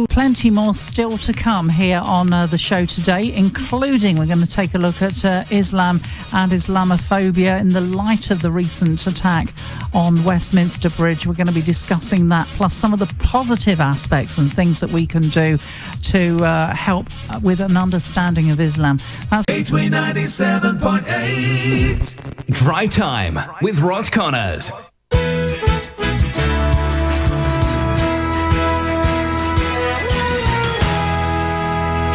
Plenty more still to come here on the show today, including we're going to take a look at Islam and Islamophobia in the light of the recent attack on Westminster Bridge. We're going to be discussing that, plus some of the positive aspects and things that we can do to help with an understanding of Islam. That's 97.8 Drive Time with Ross Connors.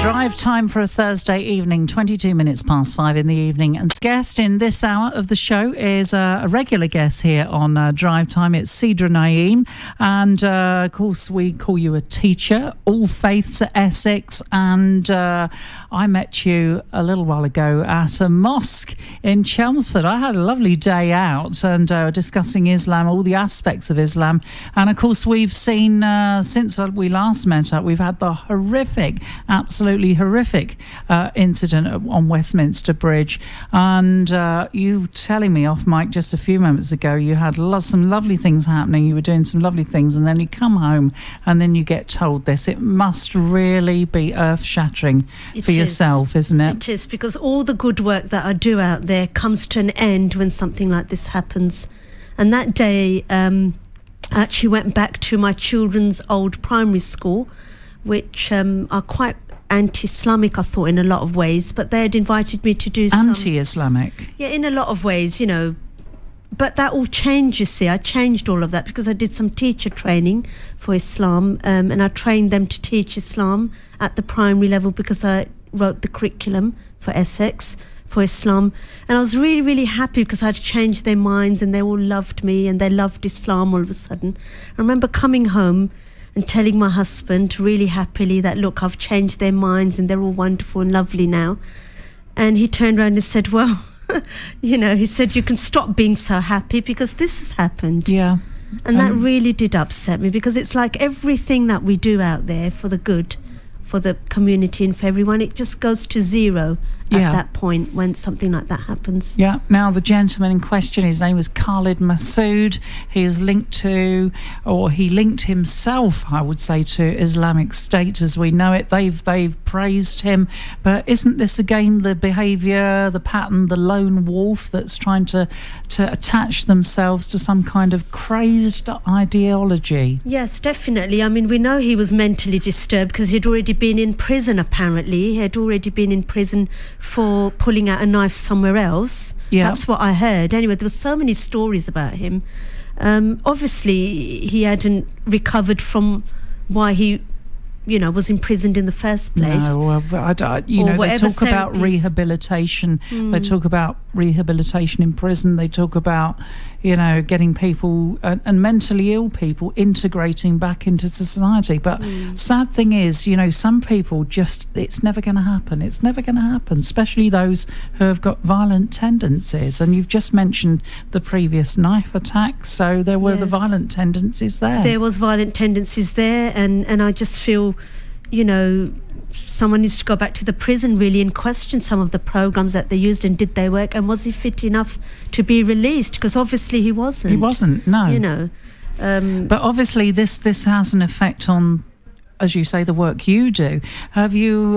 Drive time for a Thursday evening, 22 minutes past 5 in the evening. And guest in this hour of the show is a regular guest here on Drive Time. It's Sidra Naeem. And, of course, we call you a teacher, all faiths at Essex. And I met you a little while ago at a mosque in Chelmsford. I had a lovely day out and discussing Islam, all the aspects of Islam. And, of course, we've seen, since we last met up, we've had the absolutely horrific incident on Westminster Bridge. And you telling me off mic just a few moments ago, you had some lovely things happening, you were doing some lovely things, and then you come home and then you get told this. It must really be earth-shattering for yourself, isn't it? It is, because all the good work that I do out there comes to an end when something like this happens. And that day, I actually went back to my children's old primary school, which are quite anti-Islamic, I thought, in a lot of ways, but they had invited me to do anti-Islamic? Yeah, in a lot of ways, you know. But that all changed, you see. I changed all of that because I did some teacher training for Islam, and I trained them to teach Islam at the primary level because I wrote the curriculum for Essex for Islam. And I was really, really happy because I'd changed their minds and they all loved me and they loved Islam all of a sudden. I remember coming home and telling my husband really happily that, look, I've changed their minds and they're all wonderful and lovely now. And he turned around and said, well, you know, he said, you can stop being so happy because this has happened. Yeah. And that really did upset me, because it's like everything that we do out there for the good, for the community and for everyone, it just goes to zero at that point when something like that happens. Yeah. Now, the gentleman in question, his name was Khalid Masood. He was linked to, or he linked himself, I would say, to Islamic State as we know it. They've praised him. But isn't this again the behaviour, the pattern, the lone wolf that's trying to attach themselves to some kind of crazed ideology? Yes, definitely. I mean, we know he was mentally disturbed because he'd already been in prison, apparently. He had already been in prison for pulling out a knife somewhere else. Yeah. That's what I heard. Anyway, there were so many stories about him. Obviously, he hadn't recovered from why he, you know, was imprisoned in the first place. No, they talk about rehabilitation. They talk about rehabilitation in prison. They talk about, you know, getting people and mentally ill people integrating back into society. But sad thing is, you know, some people just, it's never going to happen. It's never going to happen, especially those who have got violent tendencies. And you've just mentioned the previous knife attack. So there were the violent tendencies there. There was violent tendencies there. And I just feel, you know, someone needs to go back to the prison really and question some of the programs that they used, and did they work, and was he fit enough to be released? Because obviously he wasn't. He wasn't, no. You know. But obviously this has an effect on, as you say, the work you do. Have you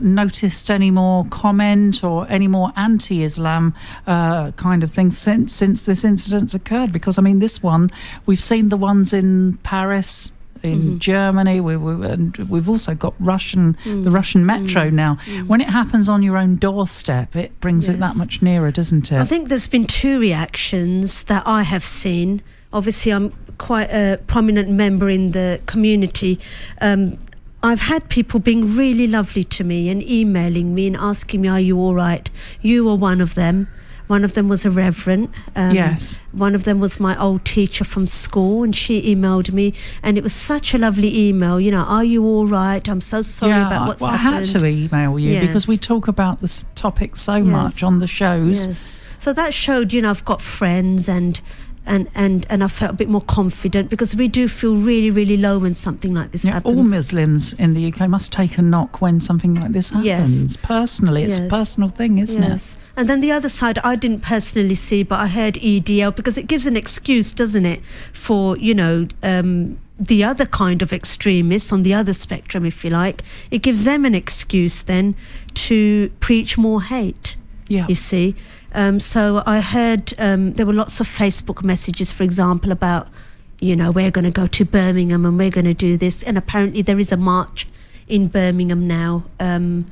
noticed any more comment or any more anti-Islam kind of things since this incident's occurred? Because, I mean, this one, we've seen the ones in Paris, in Germany, we've also got the Russian metro now. When it happens on your own doorstep, it brings it that much nearer, doesn't it? I think there's been two reactions that I have seen. Obviously, I'm quite a prominent member in the community. I've had people being really lovely to me and emailing me and asking me, are you all right? You were one of them. One of them was a reverend. Yes. One of them was my old teacher from school, and she emailed me, and it was such a lovely email. You know, are you all right? I'm so sorry about what's happened. I had to email you because we talk about this topic so much on the shows. Yes. So that showed, you know, I've got friends and I felt a bit more confident, because we do feel really, really low when something like this happens. All Muslims in the UK must take a knock when something like this happens. Yes. Personally, it's a personal thing, isn't it? And then the other side, I didn't personally see, but I heard EDL, because it gives an excuse, doesn't it, for, you know, the other kind of extremists on the other spectrum, if you like, it gives them an excuse then to preach more hate. Yeah. You see. So I heard there were lots of Facebook messages, for example, about, we're going to go to Birmingham and we're going to do this. And apparently there is a march in Birmingham now.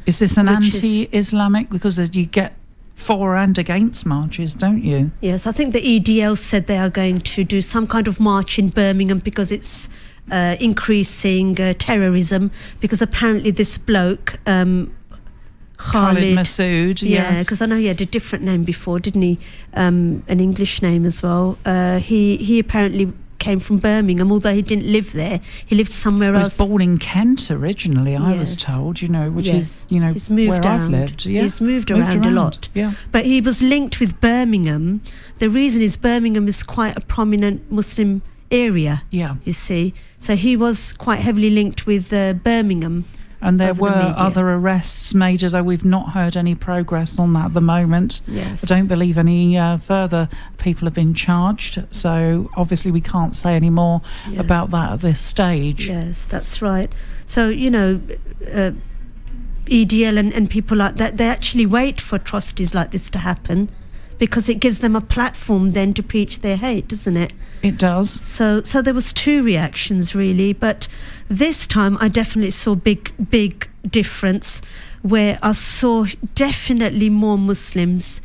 Is this an anti-Islamic? Because you get for and against marches, don't you? Yes, I think the EDL said they are going to do some kind of march in Birmingham because it's increasing terrorism, because apparently this bloke, Khalid Masood, yeah, because I know he had a different name before, didn't he? An English name as well. He apparently came from Birmingham, although he didn't live there. He lived somewhere else. He was born in Kent originally, I was told, which is, he's moved where around. I've lived. Yeah. He's moved around a lot. Yeah. But he was linked with Birmingham. The reason is Birmingham is quite a prominent Muslim area, you see. So he was quite heavily linked with Birmingham. And there were other arrests made, although we've not heard any progress on that at the moment. Yes. I don't believe any further people have been charged. So obviously we can't say any more about that at this stage. Yes, that's right. So, EDL and people like that, they actually wait for atrocities like this to happen, because it gives them a platform then to preach their hate, doesn't it? It does. So there was two reactions really, but this time I definitely saw big difference, where I saw definitely more Muslims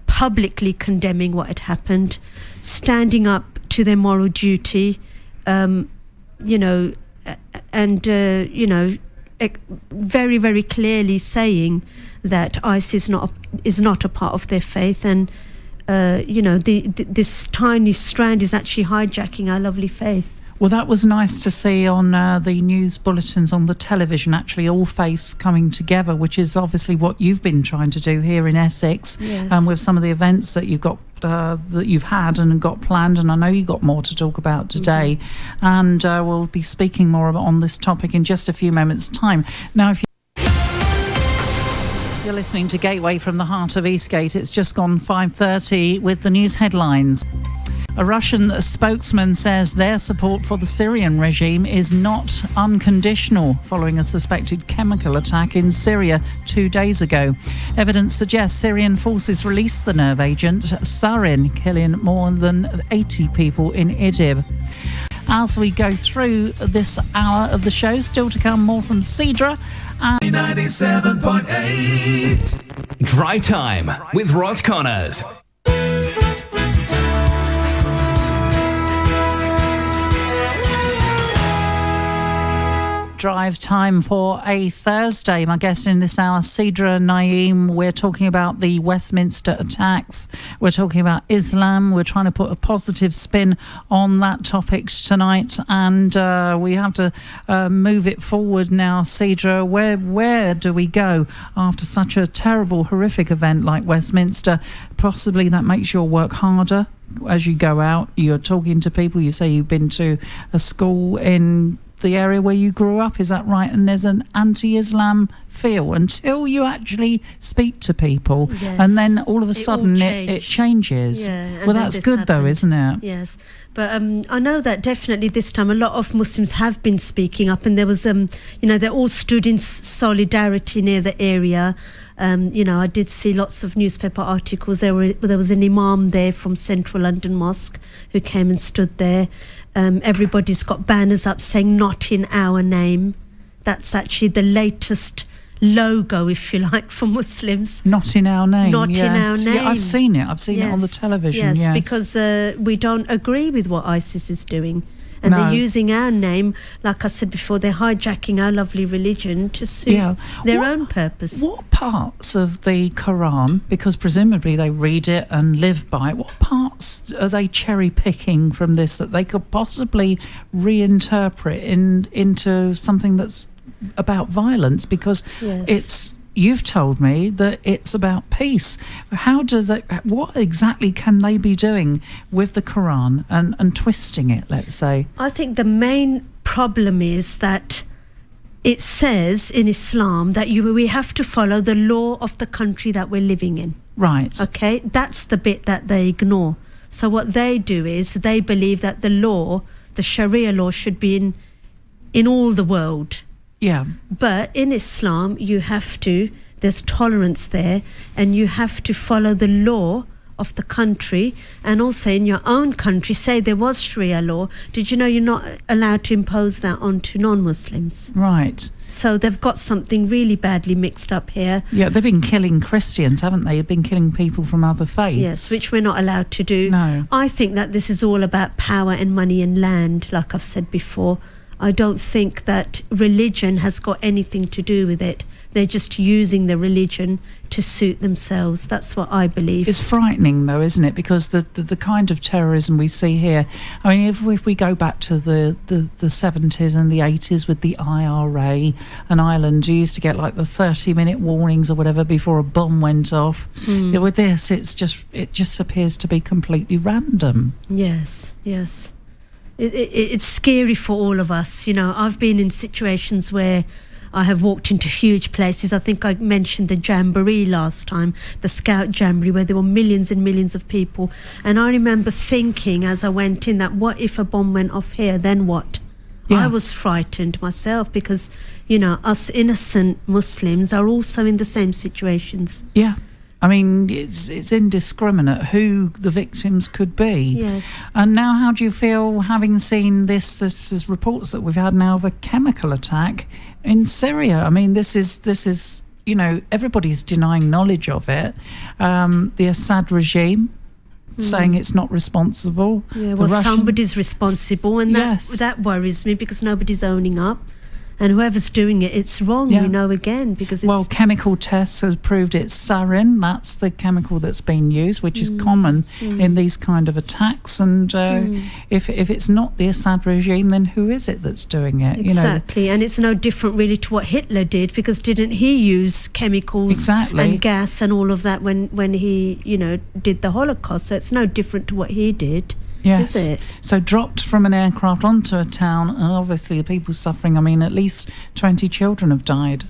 publicly condemning what had happened, standing up to their moral duty, very, very clearly saying that ISIS is not a part of their faith, and this tiny strand is actually hijacking our lovely faith. Well, that was nice to see on the news bulletins on the television, actually all faiths coming together, which is obviously what you've been trying to do here in Essex, with some of the events that you've got that you've had and got planned, and I know you've got more to talk about today. And we'll be speaking more on this topic in just a few moments' time. Now, if you're listening to Gateway from the heart of Eastgate, it's just gone 5:30 with the news headlines. A Russian spokesman says their support for the Syrian regime is not unconditional following a suspected chemical attack in Syria 2 days ago. Evidence suggests Syrian forces released the nerve agent sarin, killing more than 80 people in Idlib. As we go through this hour of the show, still to come more from Cedra. 97.8 Drive Time with Ross Connors. Drive time for a Thursday. My guest in this hour, Cedra Naeem. We're talking about the Westminster attacks. We're talking about Islam. We're trying to put a positive spin on that topic tonight, and we have to move it forward now. Cedra, where do we go after such a terrible, horrific event like Westminster? Possibly that makes your work harder as you go out. You're talking to people. You say you've been to a school in the area where you grew up, is that right? And there's an anti-Islam feel until you actually speak to people, and then all of a sudden it changes. Well, that's good though, isn't it? Yes, but I know that definitely this time a lot of Muslims have been speaking up, and there was they all stood in solidarity near the area. I did see lots of newspaper articles. There was an imam there from Central London Mosque who came and stood there. Everybody's got banners up saying "Not in our name." That's actually the latest logo, if you like, for Muslims. Not in our name. Not in our name. Yeah, I've seen it. I've seen it on the television. Yes, because we don't agree with what ISIS is doing. And they're using our name, like I said before, they're hijacking our lovely religion to suit their own purpose. What parts of the Quran, because presumably they read it and live by it, what parts are they cherry-picking from this that they could possibly reinterpret into something that's about violence? Because you've told me that it's about peace. What exactly can they be doing with the Quran and twisting it, let's say? I think the main problem is that it says in Islam that we have to follow the law of the country that we're living in. Right. Okay, that's the bit that they ignore. So what they do is they believe that the law the Sharia law should be in all the world. Yeah. But in Islam, there's tolerance there, and you have to follow the law of the country. And also in your own country, say there was Sharia law, did you know you're not allowed to impose that onto non-Muslims? Right. So they've got something really badly mixed up here. Yeah, they've been killing Christians, haven't they? They've been killing people from other faiths. Yes, which we're not allowed to do. No. I think that this is all about power and money and land, like I've said before. I don't think that religion has got anything to do with it. They're just using the religion to suit themselves. That's what I believe. It's frightening, though, isn't it? Because the kind of terrorism we see here, I mean, if we go back to the 70s and the 80s with the IRA and Ireland, you used to get like the 30-minute warnings or whatever before a bomb went off. Yeah, with this, it just appears to be completely random. Yes. It's scary for all of us. You know, I've been in situations where I have walked into huge places. I think I mentioned the Jamboree last time, the Scout Jamboree, where there were millions and millions of people. And I remember thinking as I went in that, what if a bomb went off here, then what? Yeah. I was frightened myself because, you know, us innocent Muslims are also in the same situations. Yeah. I mean, it's indiscriminate who the victims could be. Yes. And now, how do you feel having seen this is reports that we've had now of a chemical attack in Syria? I mean, this is you know, everybody's denying knowledge of it. The Assad regime saying it's not responsible. Yeah, well, somebody's responsible, and that worries me because nobody's owning up. And whoever's doing it, it's wrong, we know again. Because chemical tests have proved it's sarin. That's the chemical that's been used, which is common in these kind of attacks. And if it's not the Assad regime, then who is it that's doing it? Exactly. And it's no different really to what Hitler did, because didn't he use chemicals and gas and all of that when he, did the Holocaust? So it's no different to what he did. Yes. Is it? So dropped from an aircraft onto a town, and obviously the people suffering, I mean, at least 20 children have died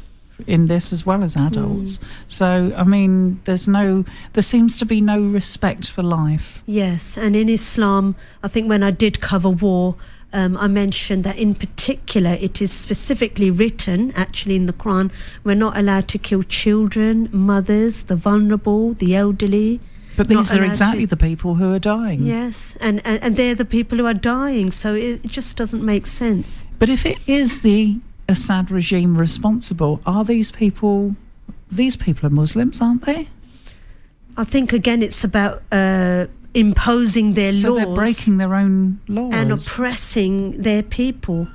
in this as well as adults. So, I mean, there seems to be no respect for life. Yes, and in Islam, I think when I did cover war, I mentioned that in particular it is specifically written actually in the Quran, we're not allowed to kill children, mothers, the vulnerable, the elderly. But these are exactly the people who are dying. Yes, and they're the people who are dying, so it just doesn't make sense. But if it is the Assad regime responsible, are these people are Muslims, aren't they? I think, again, it's about imposing their laws. So they're breaking their own laws. And oppressing their people.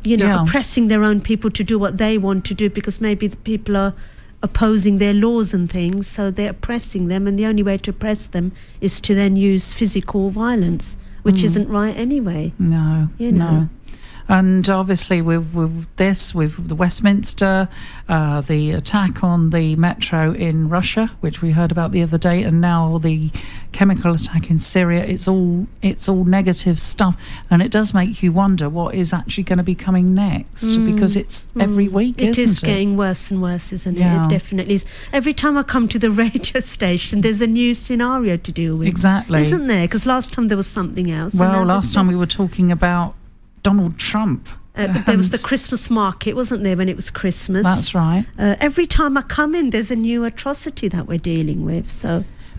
Oppressing their own people to do what they want to do, because maybe the people are opposing their laws and things, so they're oppressing them, and the only way to oppress them is to then use physical violence, which isn't right anyway. No. And obviously with the Westminster, the attack on the metro in Russia, which we heard about the other day, and now the chemical attack in Syria, it's all negative stuff, and it does make you wonder what is actually going to be coming next, because it's every week, it is getting worse and worse, isn't it? It definitely is. Every time I come to the radio station, there's a new scenario to deal with. Exactly. Isn't there? Because last time there was something else. Well, last time we were talking about Donald Trump. There was the Christmas market, wasn't there, when it was Christmas? That's right. Every time I come in, there's a new atrocity that we're dealing with.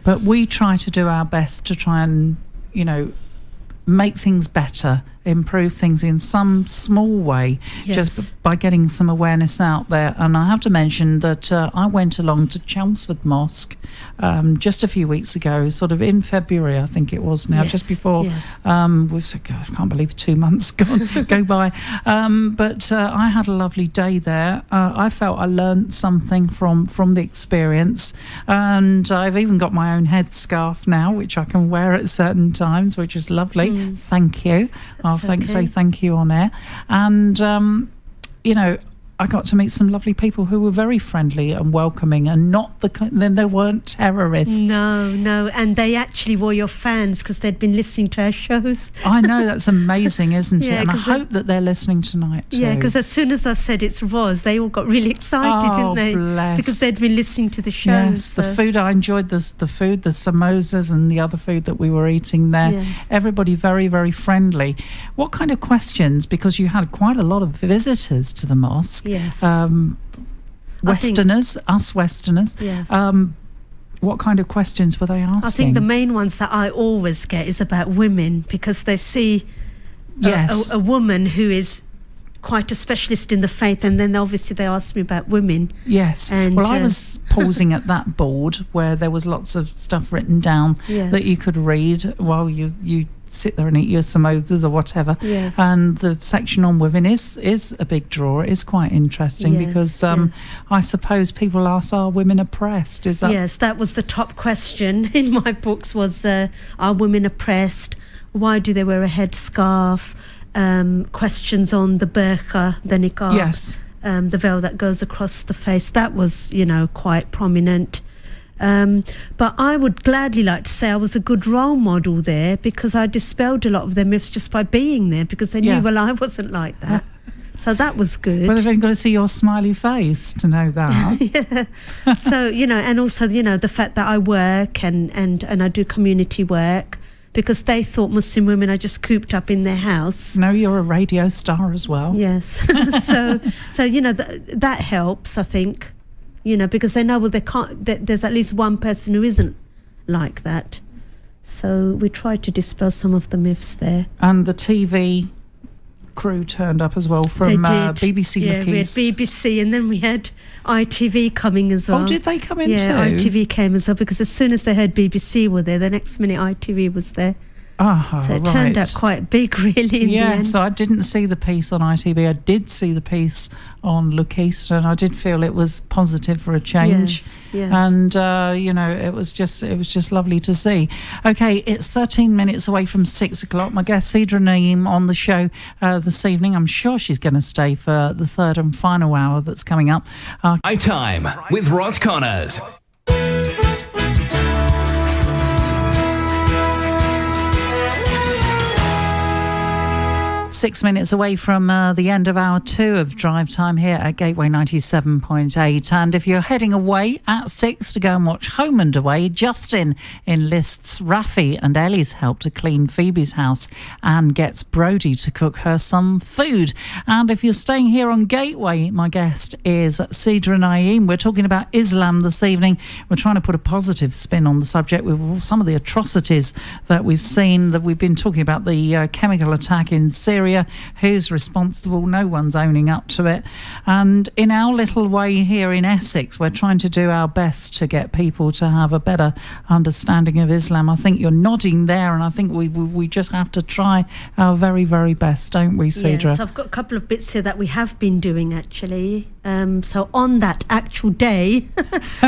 But we try to do our best to try and, make things better, improve things in some small way, just by getting some awareness out there. And I have to mention that I went along to Chelmsford Mosque just a few weeks ago, sort of in February, I think it was now, just before we've said, God, I can't believe 2 months go by. But I had a lovely day there. I felt I learned something from the experience, and I've even got my own headscarf now, which I can wear at certain times, which is lovely. Thank you. Say thank you on air. And I got to meet some lovely people who were very friendly and welcoming, and then they weren't terrorists. No, and they actually were your fans because they'd been listening to our shows. I know, that's amazing, isn't it? Yeah, And I hope that they're listening tonight too. Yeah, because as soon as I said it's Roz, they all got really excited, didn't they? Bless. Because they'd been listening to the show. Yes, the food, I enjoyed the food, the samosas and the other food that we were eating there. Yes. Everybody very, very friendly. What kind of questions, because you had quite a lot of visitors to the mosque. Yes. Westerners, us Westerners. Yes. What kind of questions were they asking? I think the main ones that I always get is about women, because they see Yes. a woman who is quite a specialist in the faith, and then obviously they ask me about women. Yes. And, well, I was pausing at that board where there was lots of stuff written down Yes. that you could read while you sit there and eat your samosas or whatever. Yes. And the section on women is a big draw. It is quite interesting Yes, because yes. I suppose people ask, are women oppressed? Is that... Yes, that was the top question in my books was, are women oppressed? Why do they wear a headscarf? Questions on the burqa, the niqab, Yes. the veil that goes across the face. That was, quite prominent. But I would gladly like to say I was a good role model there, because I dispelled a lot of their myths just by being there, because they knew, Yeah. well, I wasn't like that. So that was good. Well, they've only got to see your smiley face to know that. Yeah. So, and also, the fact that I work and I do community work, because they thought Muslim women are just cooped up in their house. No, you're a radio star as well. Yes. so that helps, I think, because they know, well, they can't, there's at least one person who isn't like that. So we try to dispel some of the myths there. And the TV crew turned up as well from They did. BBC Yeah, Look we had East. BBC, and then we had ITV coming as well. Oh, did they come in too? Yeah, ITV came as well, because as soon as they heard BBC were there, the next minute ITV was there. Ah, So it turned out quite big, really, in the end. So I didn't see the piece on ITV. I did see the piece on Look East, and I did feel it was positive for a change. Yes, yes. And it was just lovely to see. Okay, it's 13 minutes away from 6 o'clock. My guest Sidra Naeem on the show this evening. I'm sure she's going to stay for the third and final hour that's coming up. High Time with Roz Connors. 6 minutes away from the end of hour 2 of Drive Time here at Gateway 97.8. And if you're heading away at 6 to go and watch Home and Away, Justin enlists Rafi and Ellie's help to clean Phoebe's house and gets Brody to cook her some food. And if you're staying here on Gateway, my guest is Sidra Naeem. We're talking about Islam this evening. We're trying to put a positive spin on the subject with some of the atrocities that we've seen, that we've been talking about, the chemical attack in Syria. Who's responsible? No one's owning up to it. And in our little way here in Essex, we're trying to do our best to get people to have a better understanding of Islam. I think you're nodding there, and I think we just have to try our very, very best, don't we, Sidra? Yes, I've got a couple of bits here that we have been doing, actually. So on that actual day,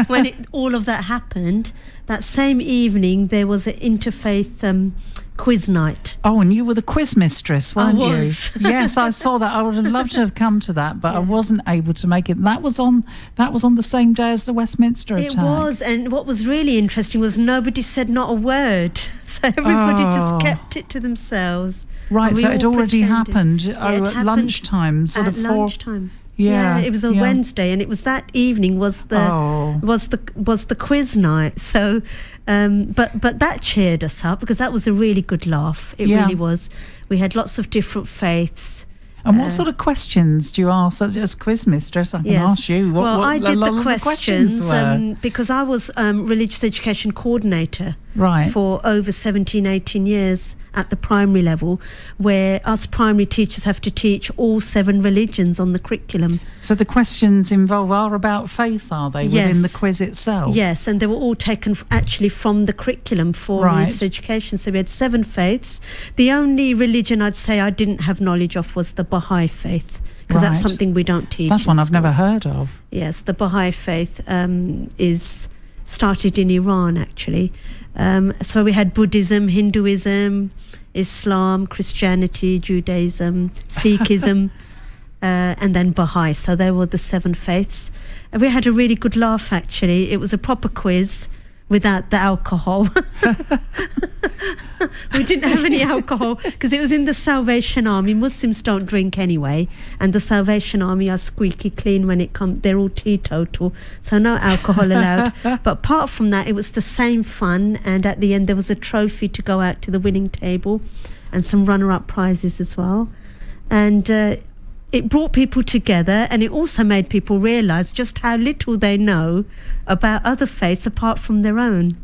when all of that happened, that same evening, there was an interfaith quiz night. Oh, and you were the quiz mistress, weren't I was. you? Yes, I saw that. I would have loved to have come to that, but I wasn't able to make it. That was on the same day as the Westminster attack. It was, and what was really interesting was nobody said not a word. So everybody just kept it to themselves. Right, We so it all already pretended. happened It at happened lunchtime, sort at of 4. lunchtime. Yeah, it was a Wednesday, and it was that evening was the quiz night. So, but that cheered us up, because that was a really good laugh. It really was. We had lots of different faiths. And what sort of questions do you ask as quiz mistress? I can ask you. What I did the questions were? because I was religious education coordinator Right. for over 17, 18 years at the primary level, where us primary teachers have to teach all 7 religions on the curriculum. So the questions are about faith, are they, within the quiz itself? Yes, and they were all taken actually from the curriculum for religious education. So we had 7 faiths. The only religion I'd say I didn't have knowledge of was the Baha'i faith, because that's something we don't teach. That's one I've never schools. heard of. Yes, the Baha'i faith is started in Iran, actually. So we had Buddhism, Hinduism, Islam, Christianity, Judaism, Sikhism, and then Baha'i. So they were the 7 faiths. And we had a really good laugh, actually. It was a proper quiz without the alcohol. We didn't have any alcohol because it was in the Salvation Army. Muslims don't drink anyway, and the Salvation Army are squeaky clean when it comes. They're all teetotal, so no alcohol allowed. But apart from that, it was the same fun, and at the end there was a trophy to go out to the winning table and some runner-up prizes as well. And it brought people together, and it also made people realise just how little they know about other faiths apart from their own.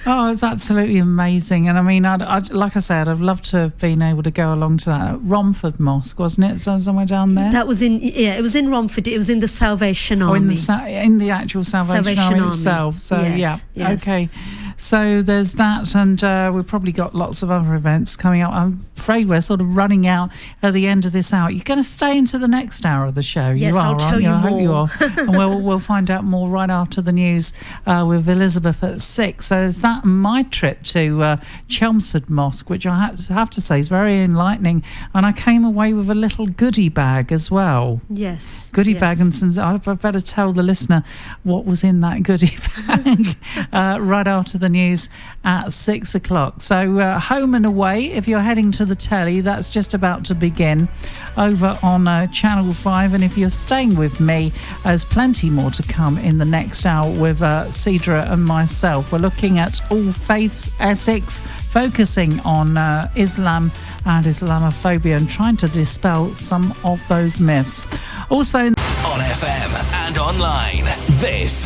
Oh, it's absolutely amazing. And I mean, I'd like I said, I'd love to have been able to go along to that. Romford Mosque, wasn't it? Somewhere down there? That was it was in Romford. It was in the Salvation Army. In the actual Salvation Army itself. So, yes. Okay. So there's that, and we've probably got lots of other events coming up. I'm afraid we're sort of running out at the end of this hour. You're going to stay into the next hour of the show. Yes, you are, I'll tell you I more. hope you are. And we'll find out more right after the news with Elizabeth at 6. So it's that and my trip to Chelmsford Mosque, which I have to say is very enlightening. And I came away with a little goodie bag as well. Yes. Goodie bag, and some. I better tell the listener what was in that goodie bag right after the news at 6 o'clock. So home and away, if you're heading to the telly, that's just about to begin over on Channel 5. And if you're staying with me, there's plenty more to come in the next hour with Cedra and myself. We're looking at all faiths, Essex, focusing on Islam and Islamophobia and trying to dispel some of those myths. Also on FM and online, this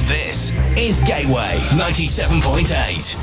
is Gateway 97.8.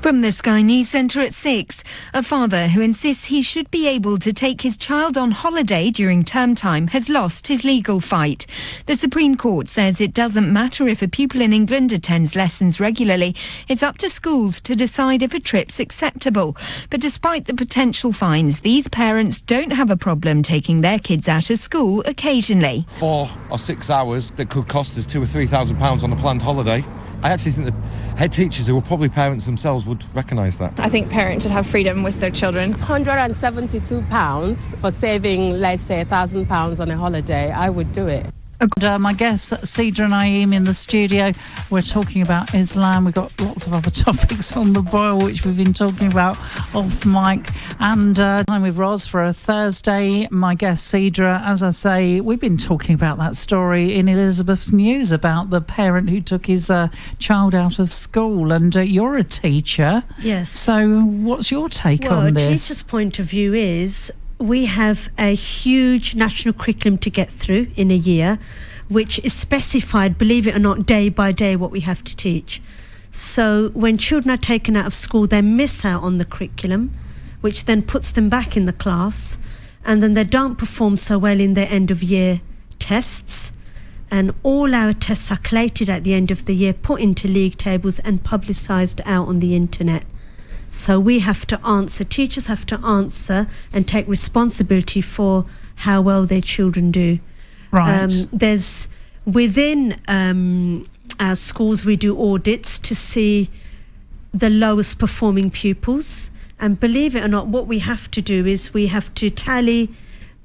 From the Sky News Centre at 6, a father who insists he should be able to take his child on holiday during term time has lost his legal fight. The Supreme Court says it doesn't matter if a pupil in England attends lessons regularly. It's up to schools to decide if a trip's acceptable. But despite the potential fines, these parents don't have a problem taking their kids out of school occasionally. 4 or 6 hours that could cost us £2,000 or £3,000 on a planned holiday. I actually think the head teachers, who are probably parents themselves, would recognise that. I think parents should have freedom with their children. £172 for saving, let's say, £1,000 on a holiday. I would do it. my guests, Cedra Naeem, in the studio. We're talking about Islam. We've got lots of other topics on the boil, which we've been talking about off mic. And I'm with Roz for a Thursday. My guest, Cedra. As I say, we've been talking about that story in Elizabeth's News about the parent who took his child out of school. And you're a teacher. Yes. So what's your take on this? Well, a teacher's point of view is we have a huge national curriculum to get through in a year, which is specified, believe it or not, day by day what we have to teach. So when children are taken out of school, they miss out on the curriculum, which then puts them back in the class, and then they don't perform so well in their end of year tests. And all our tests are collated at the end of the year, put into league tables and publicised out on the internet. So we have to answer, teachers have to answer and take responsibility for how well their children do. Right. There's within our schools, we do audits to see the lowest performing pupils. And believe it or not, what we have to do is we have to tally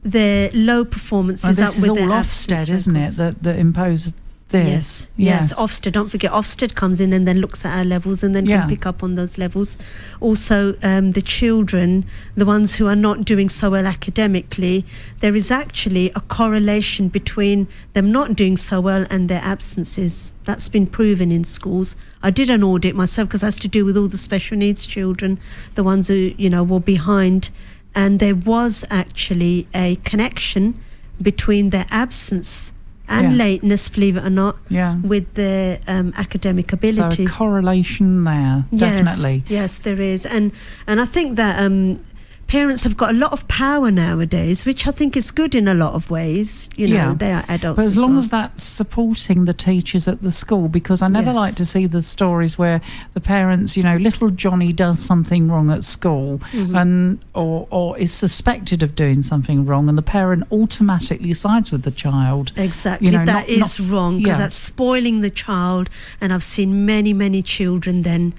the low performances up with their absence This is all Ofsted, isn't it, that imposes this? Yes. Ofsted. Don't forget, Ofsted comes in and then looks at our levels and then can pick up on those levels. Also, the children, the ones who are not doing so well academically, there is actually a correlation between them not doing so well and their absences. That's been proven in schools. I did an audit myself because it has to do with all the special needs children, the ones who, were behind. And there was actually a connection between their absence and lateness, believe it or not, with their academic ability. So a correlation there, definitely. Yes, there is. And I think that parents have got a lot of power nowadays, which I think is good in a lot of ways. They are adults. But as long as that's supporting the teachers at the school, because I never like to see the stories where the parents, little Johnny does something wrong at school and or is suspected of doing something wrong, and the parent automatically sides with the child. Exactly. That is wrong, because that's spoiling the child. And I've seen many, many children then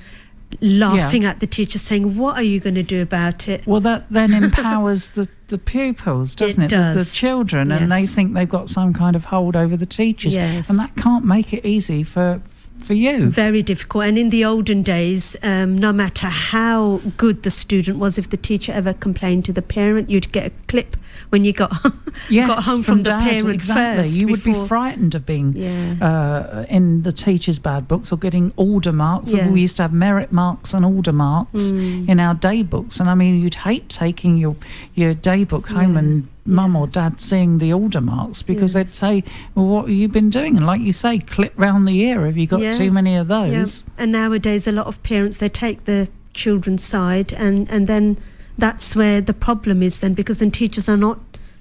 laughing at the teacher, saying, what are you going to do about it? Well, that then empowers the pupils, doesn't it? Does. The children, Yes. and they think they've got some kind of hold over the teachers. Yes. And that can't make it easy for you. Very difficult. And in the olden days, no matter how good the student was, if the teacher ever complained to the parent, you'd get a clip when you got home from the Dad, parent exactly. first. You would be before- frightened of being in the teacher's bad books or getting order marks. Yes. We used to have merit marks and order marks in our day books. And I mean, you'd hate taking your day book home and mum or dad seeing the order marks, because they'd say, well, what have you been doing? And like you say, clip round the ear. Have you got too many of those? Yeah. And nowadays, a lot of parents, they take the children's side, and then that's where the problem is then, because then teachers are not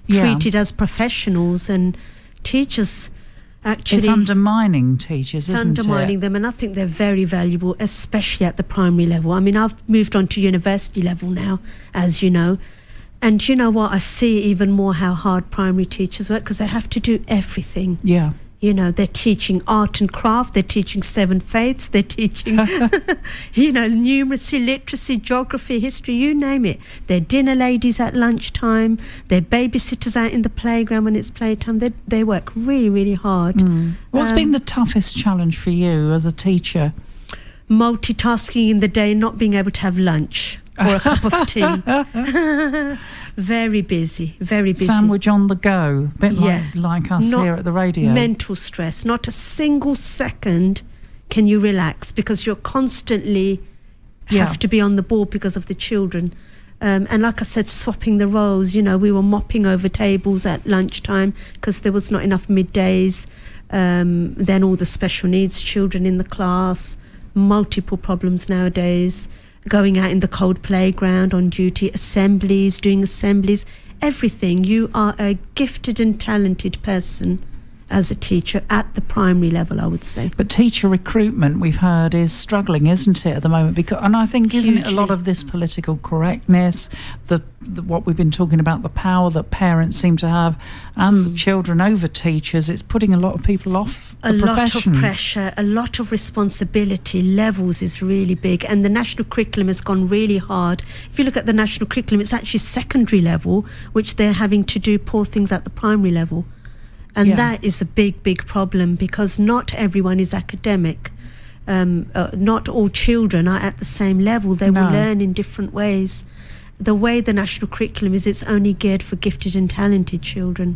treated as professionals, and teachers actually... It's undermining teachers, isn't undermining it? them, and I think they're very valuable, especially at the primary level. I mean, I've moved on to university level now, as you know, and you know what, I see even more how hard primary teachers work, because they have to do everything. Yeah. You know, they're teaching art and craft, they're teaching seven faiths, they're teaching, numeracy, literacy, geography, history, you name it. They're dinner ladies at lunchtime, they're babysitters out in the playground when it's playtime. They work really, really hard. What's been the toughest challenge for you as a teacher? Multitasking in the day, not being able to have lunch or a cup of tea. Very busy, very busy. Sandwich on the go, a bit like us Not here at the radio. Mental stress, not a single second can you relax, because you're constantly have to be on the ball because of the children. And like I said, swapping the roles, we were mopping over tables at lunchtime because there was not enough middays. Then all the special needs children in the class, multiple problems nowadays. Going out in the cold playground on duty, doing assemblies, everything. You are a gifted and talented person as a teacher at the primary level, I would say. But teacher recruitment, we've heard, is struggling, isn't it, at the moment? And I think, isn't it a lot of this political correctness, the what we've been talking about, the power that parents seem to have, and the children over teachers, it's putting a lot of people off the profession. A lot of pressure, a lot of responsibility. Levels is really big, and the national curriculum has gone really hard. If you look at the national curriculum, it's actually secondary level, which they're having to do poor things at the primary level. And that is a big, big problem, because not everyone is academic. Not all children are at the same level. They will learn in different ways. The way the national curriculum is, it's only geared for gifted and talented children.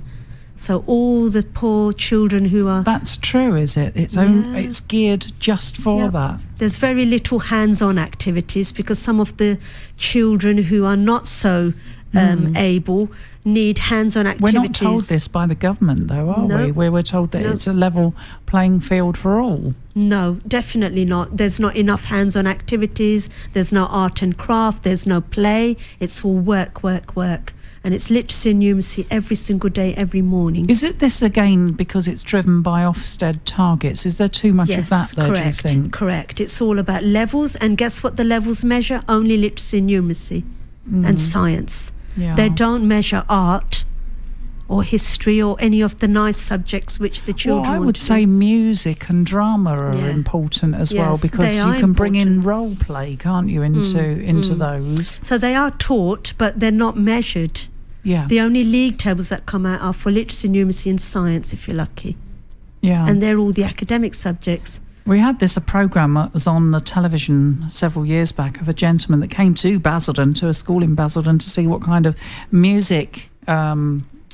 So all the poor children who are... That's true, is it? It's geared just for that. There's very little hands-on activities, because some of the children who are not so able need hands-on activities. We're not told this by the government, though, are we? Where we're told that it's a level playing field for all. No, definitely not. There's not enough hands-on activities. There's no art and craft. There's no play. It's all work. And it's literacy and numeracy every single day, every morning. Is it this again because it's driven by Ofsted targets? Is there too much of that there, do you think? Correct. It's all about levels. And guess what the levels measure? Only literacy and numeracy and science. Yeah. They don't measure art or history or any of the nice subjects which the children I want would to say music and drama are important as well, because you can bring in role play, can't you, into those. So they are taught, but they're not measured. Yeah. The only league tables that come out are for literacy, numeracy and science, if you're lucky. Yeah. And they're all the academic subjects. We had a programme that was on the television several years back of a gentleman that came to Basildon, to a school in Basildon, to see what kind of music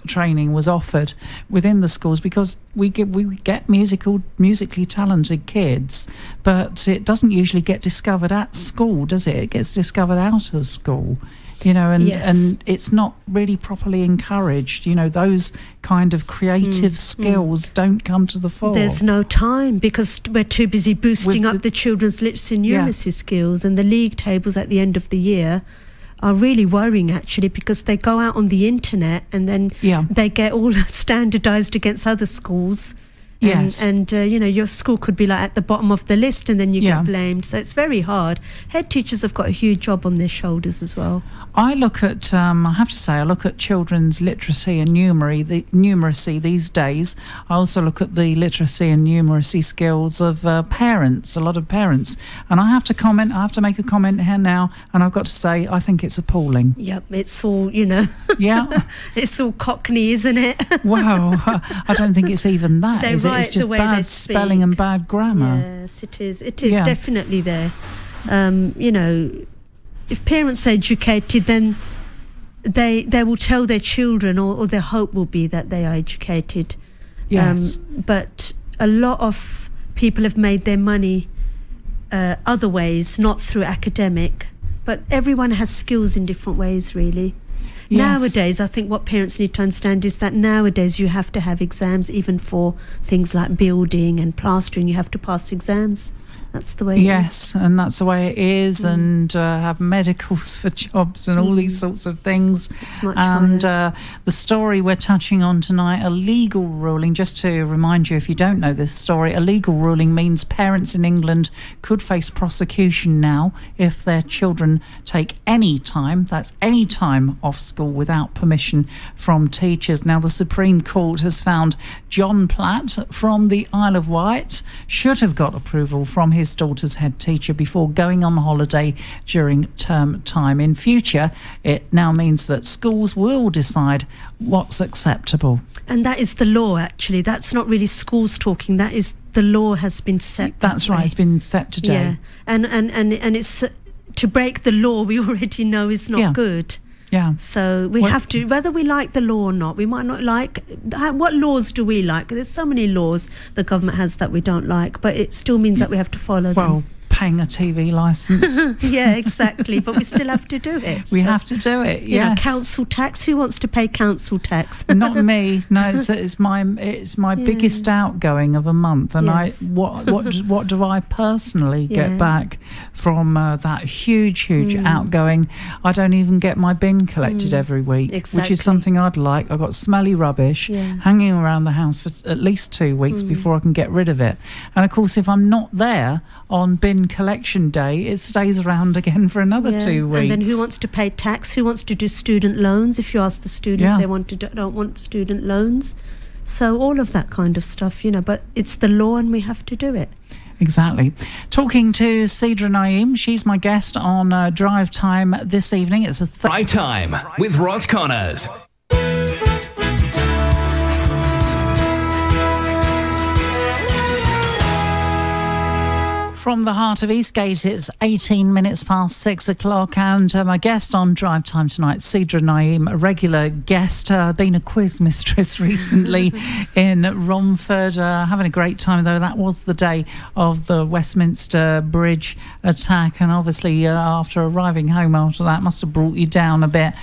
training was offered within the schools, because we get musically talented kids, but it doesn't usually get discovered at school, does it? It gets discovered out of school. And it's not really properly encouraged. Those kind of creative skills don't come to the fore. There's no time, because we're too busy boosting up the children's literacy and numeracy skills, and the league tables at the end of the year are really worrying, actually, because they go out on the internet and then they get all standardised against other schools, Yes. And your school could be like at the bottom of the list, and then you Yeah. get blamed. So it's very hard. Head teachers have got a huge job on their shoulders as well. I look at, I have to say, I look at children's literacy and numeracy these days. I also look at the literacy and numeracy skills of parents, a lot of parents. And I have to make a comment here now, and I've got to say, I think it's appalling. Yep, it's all, Yeah. it's all Cockney, isn't it? Wow. I don't think it's even that, They is it? write It's just the way they bad spelling speak. and bad grammar. Yes, it is. It is Yeah. definitely there. If parents are educated, then they will tell their children, or their hope will be that they are educated. Yes. But a lot of people have made their money other ways, not through academic. But everyone has skills in different ways, really. Yes. Nowadays, I think what parents need to understand is that nowadays you have to have exams, even for things like building and plastering. You have to pass exams. That's the way it is. Yes, and that's the way it is, and have medicals for jobs and all these sorts of things. It's much And higher. the story we're touching on tonight, a legal ruling, just to remind you if you don't know this story, a legal ruling means parents in England could face prosecution now if their children take any time, that's any time off school without permission from teachers. Now, the Supreme Court has found John Platt from the Isle of Wight should have got approval from his daughter's head teacher before going on holiday during term time. In future, it now means that schools will decide what's acceptable. And that is the law, actually. That's not really schools talking. That is the law has been set. That's right, it's been set today. Yeah, and it's to break the law. We already know is not Yeah. good. Yeah. So we have to, whether we like the law or not. We might not like. What laws do we like? There's so many laws the government has that we don't like, but it still means that we have to follow Well, them. paying a TV licence. Yeah, exactly. But we still have to do it. We So, have to do it, You know, yes. council tax. Who wants to pay council tax? Not me. No, it's my biggest outgoing of a month, and Yes. what do I personally Yeah. get back from that huge outgoing? I don't even get my bin collected every week, which Exactly. is something I'd like. I've got smelly rubbish Yeah. hanging around the house for at least 2 weeks before I can get rid of it. And of course, if I'm not there on bin collection day, it stays around again for another Yeah. 2 weeks. And then who wants to pay tax? Who wants to do student loans? If you ask the students, Yeah. they don't want student loans. So all of that kind of stuff, but it's the law and we have to do it. Exactly. Talking to Sidra Naeem, she's my guest on Drive Time this evening. It's a Drive Time with Roz Connors. From the heart of Eastgate, it's 18 minutes past 6 o'clock, and my guest on Drive Time tonight, Sidra Naeem, a regular guest, been a quiz mistress recently in Romford, having a great time, though. That was the day of the Westminster Bridge attack, and obviously after arriving home after that, must have brought you down a bit.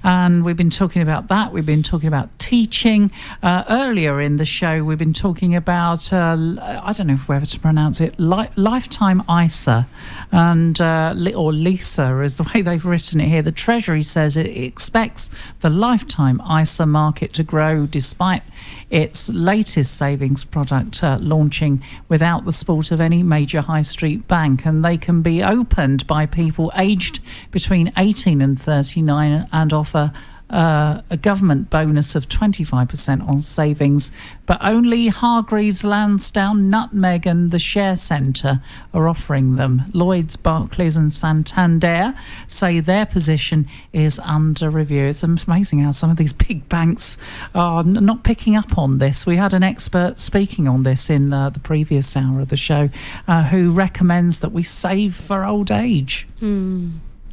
And we've been talking about that. We've been talking about teaching. Earlier in the show, we've been talking about, I don't know if we're ever to pronounce it, lifetime ISA, and or LISA is the way they've written it here. The Treasury says it expects the lifetime ISA market to grow despite its latest savings product launching without the support of any major high street bank, and they can be opened by people aged between 18 and 39 and offer a government bonus of 25% on savings, but only Hargreaves Lansdowne, Nutmeg and the Share Centre are offering them. Lloyds, Barclays and Santander say their position is under review. It's amazing how some of these big banks are not picking up on this. We had an expert speaking on this in the previous hour of the show who recommends that we save for old age.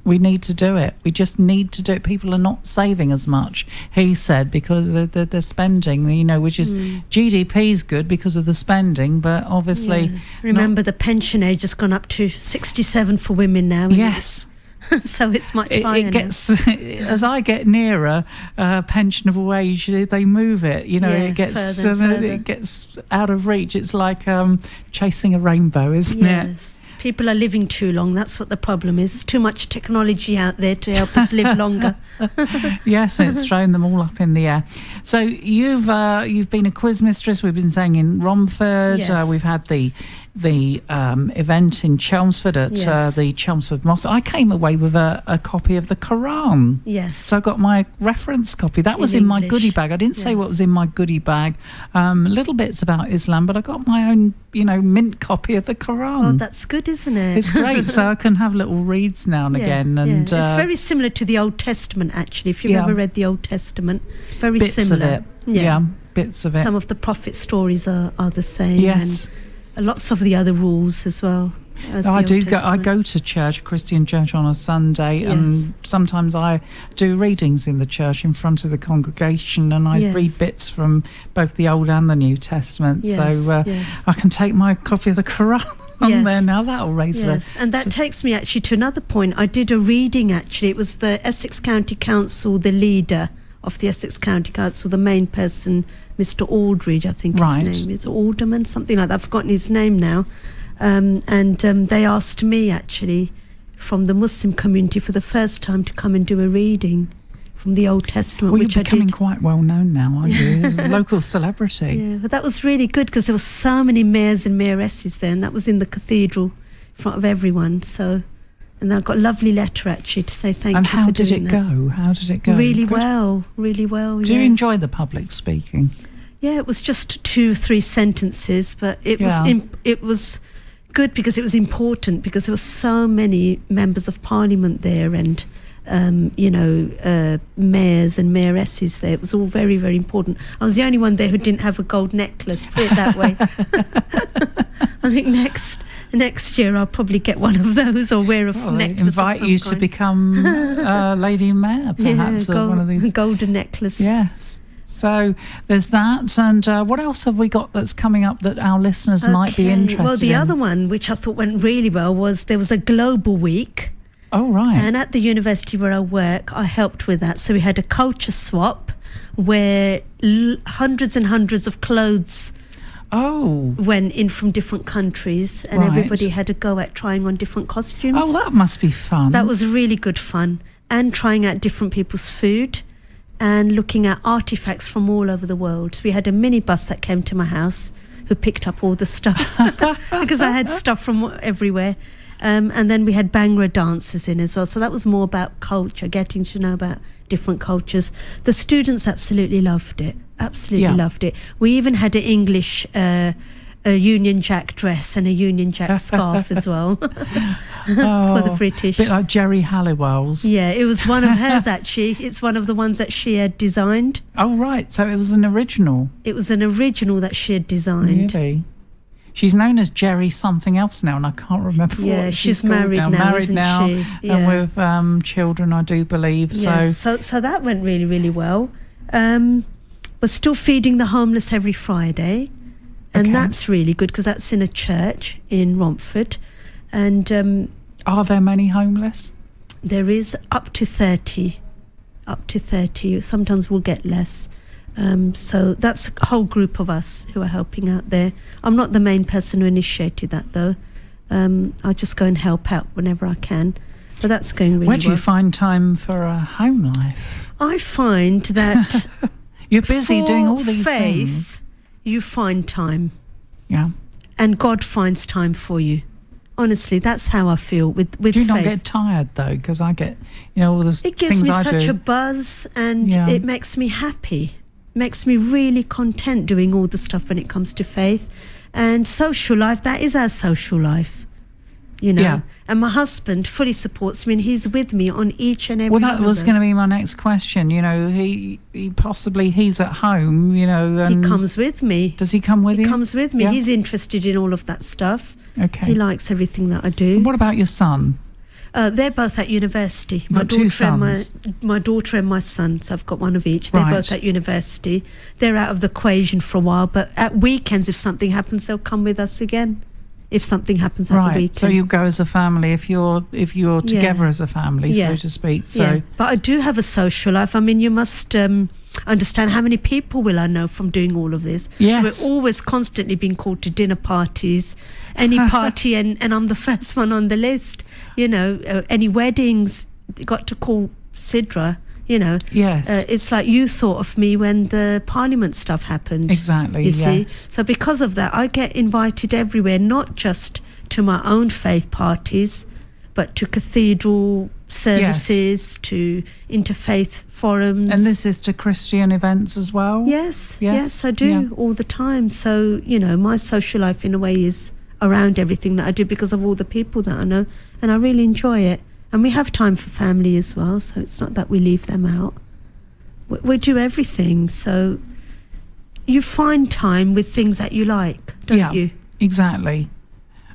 We need to do it. We just need to do it. People are not saving as much, he said, because they're spending, which is GDP is good because of the spending, but obviously... Yeah. Remember, the pension age has gone up to 67 for women now. Yes. So it's much higher It gets, as I get nearer pensionable age, they move it. It gets further and further. it gets out of reach. It's like chasing a rainbow, isn't it? Yes. People are living too long. That's what the problem is. Too much technology out there to help us live longer. Yes, it's thrown them all up in the air. So you've been a quiz mistress. We've been saying in Romford. Yes. We've had the event in Chelmsford at Yes. the Chelmsford Mosque. I came away with a copy of the Quran. Yes. So I got my reference copy. That was in my English. goodie bag. I didn't say what Yes. was in my goodie bag. Little bits about Islam, but I got my own, mint copy of the Quran. Oh, that's good, isn't it? It's great. So I can have little reads now and again. And it's very similar to the Old Testament, actually. If you've Yeah. ever read the Old Testament, very bits similar. of it. Yeah, bits of it. Some of the prophet stories are the same. Yes. And lots of the other rules as well. As the I Old do go. I Testament. go to church, Christian church, on a Sunday, Yes. and sometimes I do readings in the church in front of the congregation, and I Yes. read bits from both the Old and the New Testament. Yes, So yes. I can take my copy of the Quran on Yes. there now. That'll raise Yes, and that takes me actually to another point. I did a reading, actually. It was the Essex County Council, the leader of the Essex County Council, the main person, Mr. Aldridge, I think Right. his name is, Alderman, something like that. I've forgotten his name now. They asked me, actually, from the Muslim community for the first time to come and do a reading from the Old Testament, Well, which you're I becoming did. quite well known now, aren't you? As a local celebrity. Yeah, but that was really good because there were so many mayors and mayoresses there, and that was in the cathedral in front of everyone. So, and I got a lovely letter actually to say thank And you how for did doing it that. go? How did it go? Really Good? well, really well. Do yeah. you enjoy the public speaking? Yeah, it was just 2-3 sentences, but it Yeah. it was good because it was important because there were so many members of parliament there and mayors and mayoresses there. It was all very, very important. I was the only one there who didn't have a gold necklace, put it that way. I think next year I'll probably get one of those or wear a Well, they necklace. invite you to become Lady Mayor, perhaps, of one of these. golden necklace. Yes. So there's that. And what else have we got that's coming up that our listeners might be Okay. interested Well, the in? other one, which I thought went really well, was there was a global week. Oh, right. And at the university where I work, I helped with that. So we had a culture swap where hundreds and hundreds of clothes went in from different countries, and Right. everybody had a go at trying on different costumes. Oh, that must be fun. That was really good fun. And trying out different people's food and looking at artifacts from all over the world. We had a minibus that came to my house who picked up all the stuff because I had stuff from everywhere. And then we had Bhangra dancers in as well. So that was more about culture, getting to know about different cultures. The students absolutely loved it. Absolutely loved it. We even had an English a Union Jack dress and a Union Jack scarf as well for the British. A bit like Jerry Halliwell's. Yeah, it was one of hers actually. It's one of the ones that she had designed. Oh, right. So it was an original. It was an original that she had designed. Really? She's known as Jerry something else now, and I can't remember Yeah, what she's called married now, Married isn't now, she? and Yeah. with children, I do believe. Yes, so that went really, really well. We're still feeding the homeless every Friday, and Okay. that's really good because that's in a church in Romford. And Are there many homeless? there is up to 30. Sometimes we'll get less. So that's a whole group of us who are helping out there. I'm not the main person who initiated that, though. I just go and help out whenever I can. But that's going really well. Where do you find time for a home life? I find that You're busy for doing all these faith, things. you find time, Yeah. and God finds time for you. Honestly, that's how I feel with Do you faith. not get tired though? Because I get, all the It gives things me I such do. a buzz, and Yeah. it makes me happy. Makes me really content doing all the stuff when it comes to faith and social life. That is our social life, Yeah. And my husband fully supports me, and he's with me on each and every. Well, that one was of going to us. be my next question. He possibly he's at home. And He comes with me. Does he come with He you? comes with me. Yeah. He's interested in all of that stuff. Okay. He likes everything that I do. And what about your son? They're both at university. You've got two And my daughter and my son. So I've got one of each. They're Right. both at university. They're out of the equation for a while, but at weekends, if something happens, they'll come with us again. If something happens at the weekend. So you go as a family if you're together as a family, so to speak. So yeah. But I do have a social life. I mean, you must understand how many people will I know from doing all of this. Yes. We're always constantly being called to dinner parties, any party, and I'm the first one on the list. Any weddings, got to call Sidra. Yes. It's like you thought of me when the Parliament stuff happened. Exactly. You see, yes. so because of that, I get invited everywhere, not just to my own faith parties, but to cathedral services, to interfaith forums. And this is to Christian events as well? Yes, I do all the time. So, my social life in a way is around everything that I do because of all the people that I know, and I really enjoy it. And we have time for family as well, so it's not that we leave them out. We do everything, so you find time with things that you like, don't you? Exactly.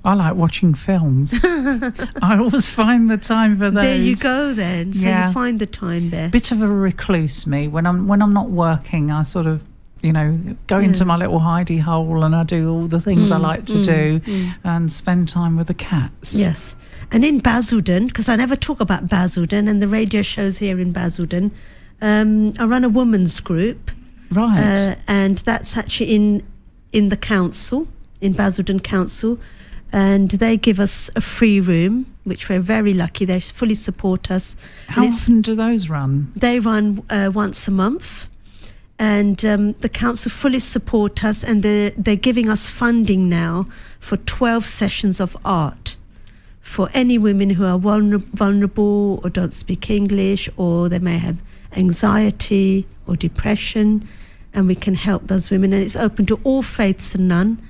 I like watching films. I always find the time for those. There you go then. So you find the time there. Bit of a recluse, me. When I'm not working, I sort of, go into my little hidey hole and I do all the things I like to do and spend time with the cats. Yes. And in Basildon, because I never talk about Basildon and the radio shows here in Basildon, I run a women's group. Right. And that's actually in the council, in Basildon Council. And they give us a free room, which we're very lucky. They fully support us. How often do those run? They run once a month. And the council fully support us, and they're giving us funding now for 12 sessions of art for any women who are vulnerable or don't speak English, or they may have anxiety or depression, and we can help those women. And it's open to all faiths and none.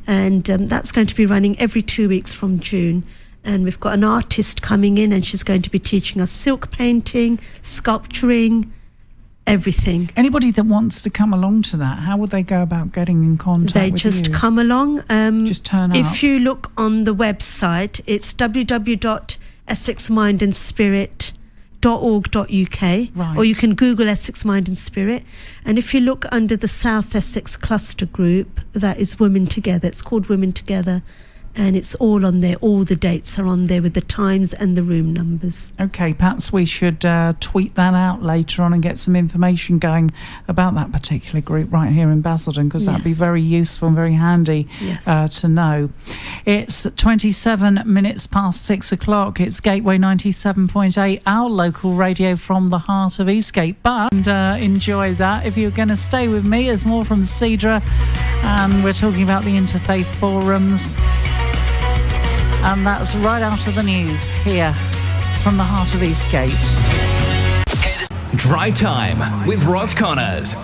And that's going to be running every 2 weeks from June. And we've got an artist coming in, and she's going to be teaching us silk painting, sculpturing, everything. Anybody that wants to come along to that, how would they go about getting in contact with you? They just come along. Just turn up. If you look on the website, it's www.essexmindandspirit.org.uk, right. Or you can Google Essex Mind and Spirit. And if you look under the South Essex Cluster Group, that is Women Together. It's called Women Together. And it's all on there. All the dates are on there with the times and the room numbers. Okay, perhaps we should tweet that out later on and get some information going about that particular group right here in Basildon, because that'd be very useful and very handy to know. It's 27 minutes past 6 o'clock. It's Gateway 97.8, our local radio from the heart of Eastgate. But enjoy that. If you're going to stay with me, there's more from Cedra, and we're talking about the interfaith forums. And that's right after the news here from the heart of Eastgate. Drive Time with Ross Connors.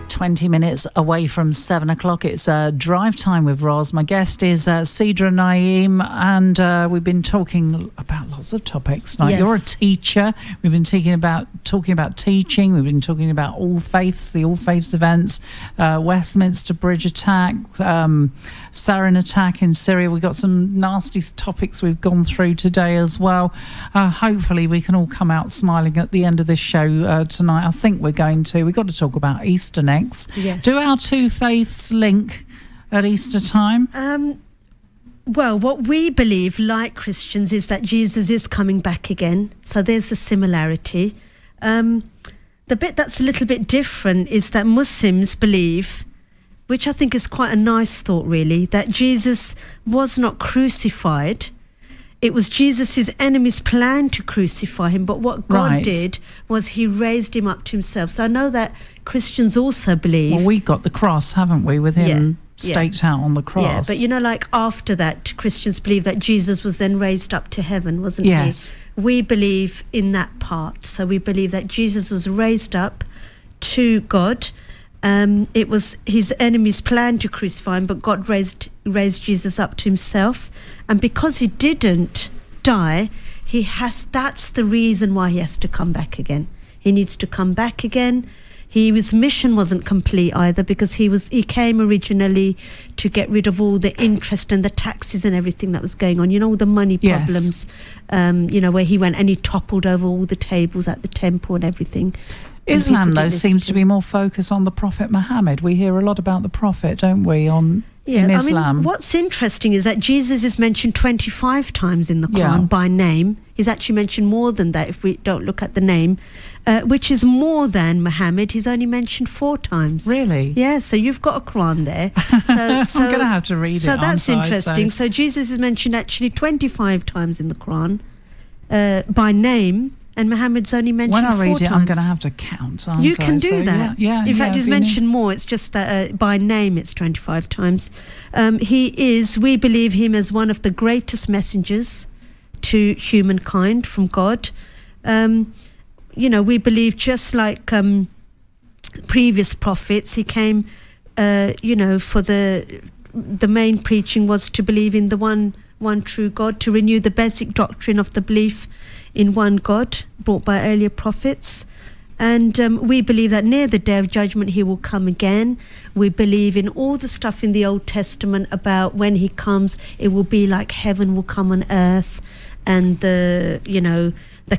20 minutes away from 7 o'clock. It's Drive Time with Roz. My guest is Sidra Naeem, and we've been talking about lots of topics tonight. Yes. You're a teacher. We've been talking about teaching. We've been talking about All Faiths, the All Faiths events, Westminster Bridge attack, sarin attack in Syria. We've got some nasty topics we've gone through today as well. Hopefully we can all come out smiling at the end of this show tonight. I think we're going to. We've got to talk about Easter next. Yes. Do our two faiths link at Easter time? Well, what we believe, like Christians, is that Jesus is coming back again. So there's the similarity. The bit that's a little bit different is that Muslims believe, which I think is quite a nice thought really, that Jesus was not crucified. It was Jesus' enemies' plan to crucify him, but what God did was he raised him up to himself. So I know that Christians also believe... Well, we got the cross, haven't we, with him staked out on the cross. Yeah, but you know, like after that, Christians believe that Jesus was then raised up to heaven, wasn't he? We believe in that part. So we believe that Jesus was raised up to God. It was his enemies' plan to crucify him, but God raised Jesus up to himself. And because he didn't die, that's the reason why he has to come back again. He needs to come back again. His mission wasn't complete either, because he came originally to get rid of all the interest and the taxes and everything that was going on. You know, all the money problems, where he went and he toppled over all the tables at the temple and everything. Islam, though, seems to be more focused on the Prophet Muhammad. We hear a lot about the Prophet, don't we? in Islam. I mean, what's interesting is that Jesus is mentioned 25 times in the Quran by name. He's actually mentioned more than that if we don't look at the name, which is more than Muhammad. He's only mentioned 4 times. Really? Yeah, so you've got a Quran there. So I'm going to have to read it. So that's interesting. So So Jesus is mentioned actually 25 times in the Quran by name, and Muhammad's only mentioned 4 times. when I read it, I'm going to have to count. Aren't You I? can do So, that. Yeah. In fact, he's if you need- mentioned more. It's just that by name, it's 25 times. We believe him as one of the greatest messengers to humankind from God. We believe just like previous prophets, he came, for the main preaching was to believe in the one true God, to renew the basic doctrine of the belief in one God brought by earlier prophets. And we believe that near the day of judgment he will come again. We believe in all the stuff in the Old Testament about when he comes, it will be like heaven will come on earth, and the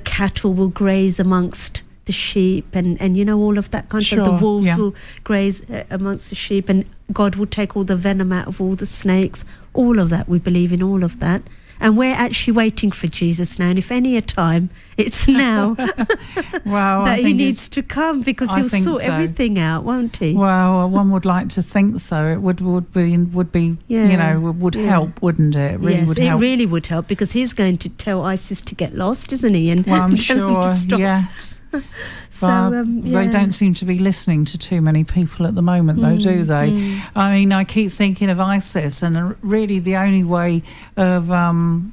cattle will graze amongst the sheep, and all of that kind of stuff. The wolves will graze amongst the sheep, and God will take all the venom out of all the snakes. All of that, we believe in all of that. And we're actually waiting for Jesus now, and if any time, it's now that he needs to come, because he'll sort everything out, won't he? Well, one would like to think so. It would be help, wouldn't it? It really would help. It really would help, because he's going to tell ISIS to get lost, isn't he? And I'm tell them sure, to stop. yes. So They don't seem to be listening to too many people at the moment, though, do they? I mean, I keep thinking of ISIS, and really the only way of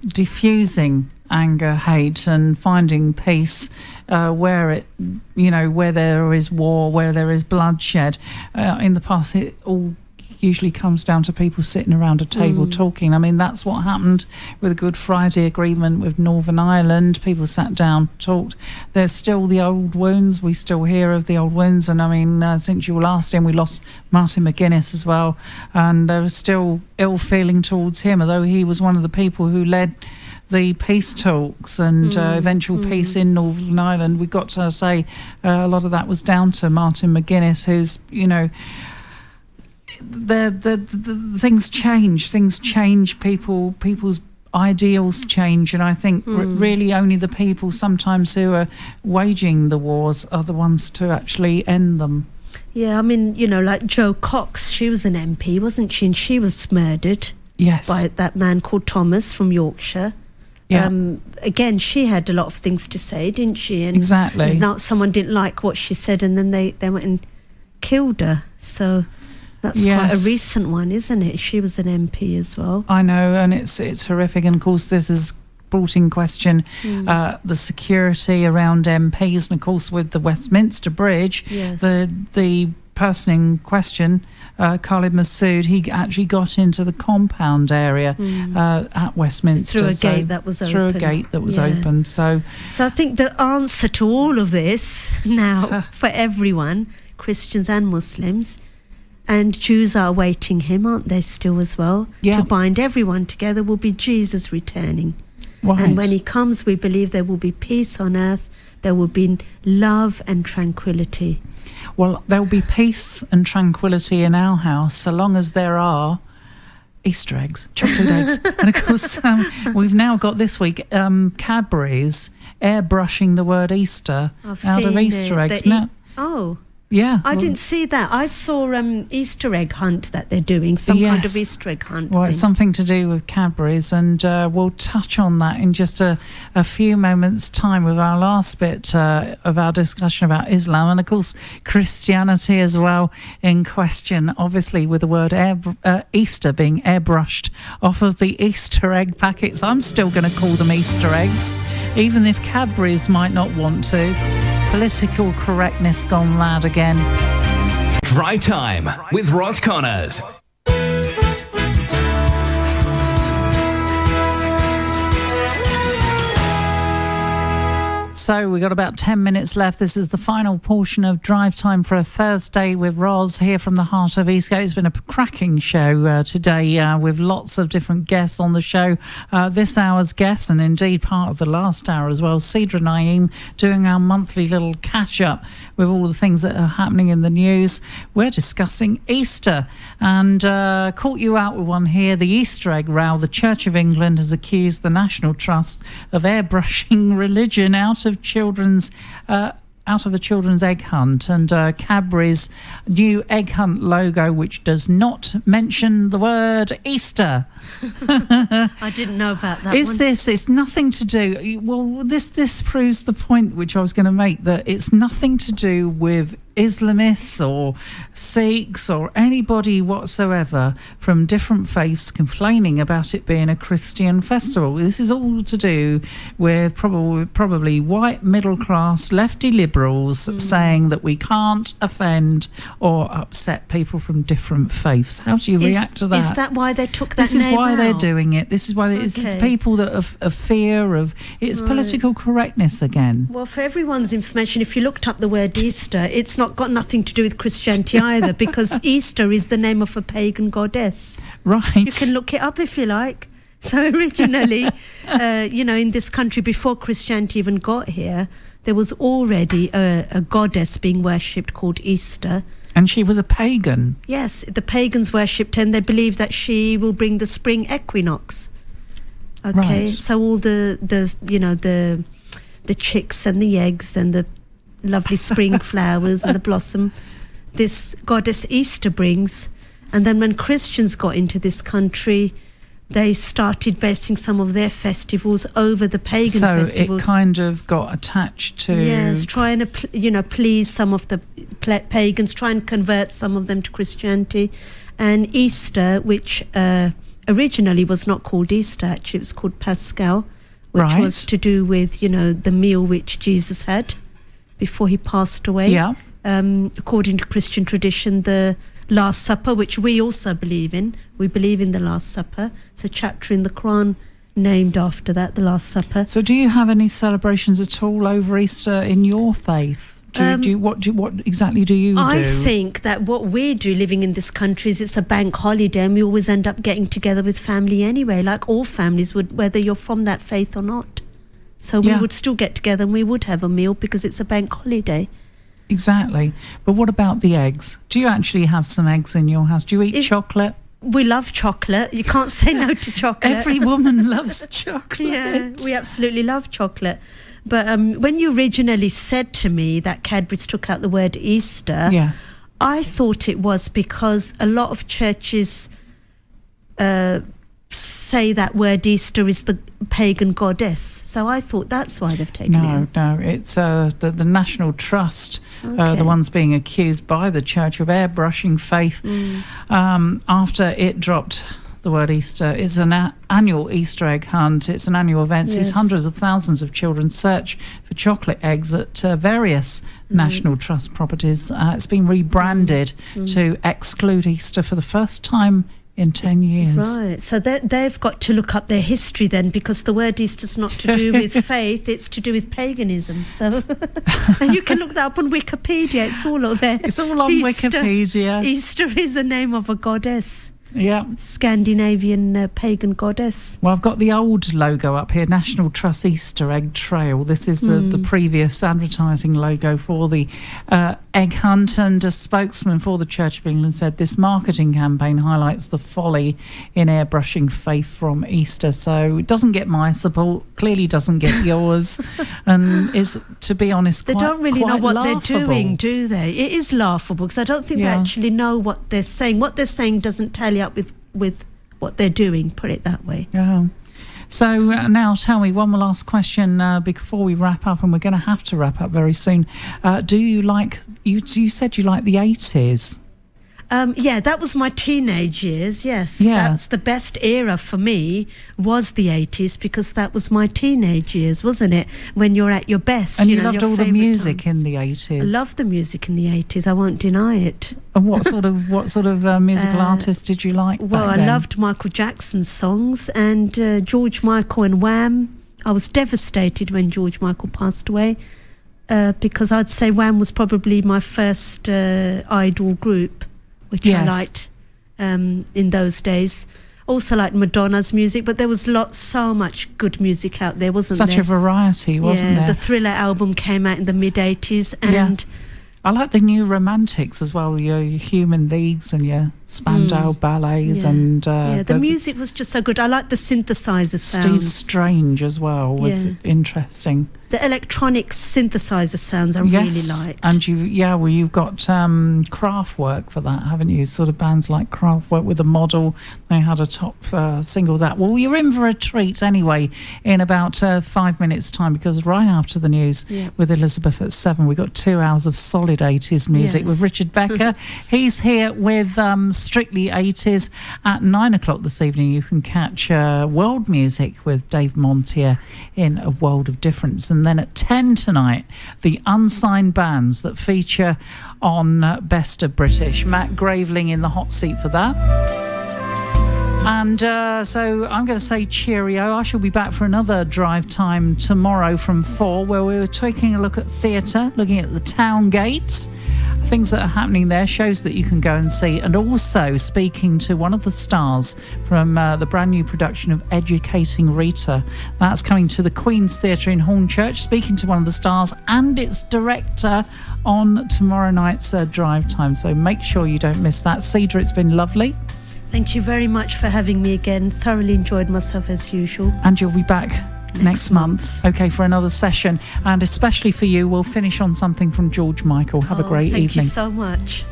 diffusing anger, hate, and finding peace where there is war, where there is bloodshed. In the past, it all usually comes down to people sitting around a table talking. I mean, that's what happened with the Good Friday Agreement with Northern Ireland. People sat down, talked. There's still the old wounds. We still hear of the old wounds. And I mean, since you were last in, we lost Martin McGuinness as well. And there was still ill feeling towards him, although he was one of the people who led the peace talks and eventual peace in Northern Ireland. We got to say a lot of that was down to Martin McGuinness, who's, the things change, people's ideals change, and I think really only the people sometimes who are waging the wars are the ones to actually end them. Yeah, I mean, like Jo Cox, she was an MP, wasn't she? And she was murdered by that man called Thomas from Yorkshire. Yeah. Again, she had a lot of things to say, didn't she? And exactly. Now someone didn't like what she said, and then they went and killed her. So that's quite a recent one, isn't it? She was an MP as well. I know, and it's horrific. And of course, this has brought in question the security around MPs, and of course, with the Westminster Bridge, the person in question, Khalid Massoud, he actually got into the compound area at Westminster through a gate that was open. So I think the answer to all of this now for everyone, Christians and Muslims, and Jews are awaiting him, aren't they, still as well? Yeah. To bind everyone together will be Jesus returning. Right. And when he comes, we believe there will be peace on earth, there will be love and tranquility. Well, there will be peace and tranquility in our house so long as there are Easter eggs, chocolate eggs. And of course, we've now got this week Cadbury's airbrushing the word Easter out of Easter eggs. Yeah. I didn't see that. I saw Easter egg hunt that they're doing, some kind of Easter egg hunt. Well, it's something to do with Cadbury's, and we'll touch on that in just a few moments' time with our last bit of our discussion about Islam, and of course Christianity as well in question, obviously with the word Easter being airbrushed off of the Easter egg packets. I'm still going to call them Easter eggs, even if Cadbury's might not want to. Political correctness gone mad again. Drive Time with Ross Connors. So we've got about 10 minutes left. This is the final portion of Drive Time for a Thursday with Roz here from the heart of Eastgate. It's been a cracking show today with lots of different guests on the show. This hour's guest, and indeed part of the last hour as well, Sidra Naeem, doing our monthly little catch-up with all the things that are happening in the news. We're discussing Easter and caught you out with one here, the Easter egg row. The Church of England has accused the National Trust of airbrushing religion out of a children's egg hunt, and Cadbury's new egg hunt logo, which does not mention the word Easter. I didn't know about that. It's nothing to do. Well, this proves the point which I was going to make, that it's nothing to do with Islamists or Sikhs or anybody whatsoever from different faiths complaining about it being a Christian festival. This is all to do with probably white middle class lefty liberals saying that we can't offend or upset people from different faiths. How do you react to that? Is that why they took that name out? This is why they're doing it. This is why it's people that are fear of it's political correctness again. Well, for everyone's information, if you looked up the word Easter, it's not got nothing to do with Christianity either, because Easter is the name of a pagan goddess. Right. You can look it up if you like. So originally, in this country, before Christianity even got here, there was already a goddess being worshipped called Easter. And she was a pagan. Yes, the pagans worshipped her, and they believe that she will bring the spring equinox. Okay, right. So all the chicks and the eggs and the lovely spring flowers and the blossom, this goddess Easter brings. And then when Christians got into this country, they started basing some of their festivals over the pagan festivals. So it kind of got attached to... Yes, trying to, please some of the pagans, try and convert some of them to Christianity. And Easter, which originally was not called Easter, actually it was called Pascal, which was to do with, the meal which Jesus had before he passed away. Yeah. According to Christian tradition, the Last Supper, which we also believe in. We believe in the Last Supper. It's a chapter in the Quran named after that, the Last Supper. So do you have any celebrations at all over Easter in your faith? What exactly do you do? I think that what we do living in this country is it's a bank holiday, and we always end up getting together with family anyway, like all families would, whether you're from that faith or not. So we would still get together and we would have a meal because it's a bank holiday. Exactly. But what about the eggs? Do you actually have some eggs in your house? Do you eat chocolate? We love chocolate. You can't say no to chocolate. Every woman loves chocolate. Yeah, we absolutely love chocolate. But when you originally said to me that Cadbury's took out the word Easter, I thought it was because a lot of churches say that word Easter is the pagan goddess. So I thought that's why they've taken it. No, it's the National Trust, the ones being accused by the Church of airbrushing faith after it dropped the word Easter. It's an annual Easter egg hunt. It's an annual event. Yes. Hundreds of thousands of children search for chocolate eggs at various National Trust properties. It's been rebranded to exclude Easter for the first time in 10 years. Right, so they've got to look up their history then, because the word Easter's not to do with faith, it's to do with paganism. So and you can look that up on Wikipedia, it's all on there. It's all on Wikipedia. Easter is the name of a goddess. Yeah. Scandinavian pagan goddess. Well, I've got the old logo up here, National Trust Easter Egg Trail. This is the previous advertising logo for the egg hunt, and a spokesman for the Church of England said this marketing campaign highlights the folly in airbrushing faith from Easter. So it doesn't get my support, clearly doesn't get yours, and is, to be honest, they don't really know what laughable. They're doing, do they? It is laughable, because I don't think they actually know what they're saying. What they're saying doesn't tally up with what they're doing, put it that way. Yeah. So now tell me one more last question before we wrap up, and we're going to have to wrap up very soon. Do you like, you said you like the 80s? Yeah, that was my teenage years, yes. Yeah. That's the best era for me, was the 80s, because that was my teenage years, wasn't it? When you're at your best. And you loved all the music in the 80s. I loved the music in the 80s, I won't deny it. And what sort of musical artists did you like? Well, I loved Michael Jackson's songs, and George Michael and Wham. I was devastated when George Michael passed away, because I'd say Wham was probably my first idol group, which I liked in those days. Also like Madonna's music, but there was so much good music out there, wasn't there? Such a variety, wasn't there? The Thriller album came out in the mid-80s, and I like the new romantics as well, your Human Leagues and your Spandau Ballets, and the music was just so good. I like the synthesizer sounds. Steve Strange as well was interesting. The electronic synthesizer sounds I really liked. And you've got Kraftwerk for that, haven't you? Sort of bands like Kraftwerk with a model. They had a top single that. Well, you're in for a treat anyway in about 5 minutes' time, because right after the news with Elizabeth at 7, we've got 2 hours of solid 80s music with Richard Becker. He's here with Strictly 80s. At 9 o'clock this evening, you can catch world music with Dave Montier in A World of Difference. And then at 10 tonight, the unsigned bands that feature on Best of British. Matt Graveling in the hot seat for that. And so I'm going to say cheerio. I shall be back for another drive time tomorrow from 4, where we're taking a look at theatre, looking at the town gates, things that are happening there, shows that you can go and see, and also speaking to one of the stars from the brand new production of Educating Rita. That's coming to the Queen's Theatre in Hornchurch, speaking to one of the stars and its director on tomorrow night's drive time. So make sure you don't miss that. Cedra, it's been lovely. Thank you very much for having me again. Thoroughly enjoyed myself as usual. And you'll be back next month. Okay, for another session. And especially for you, we'll finish on something from George Michael. Have a great evening. Thank you so much.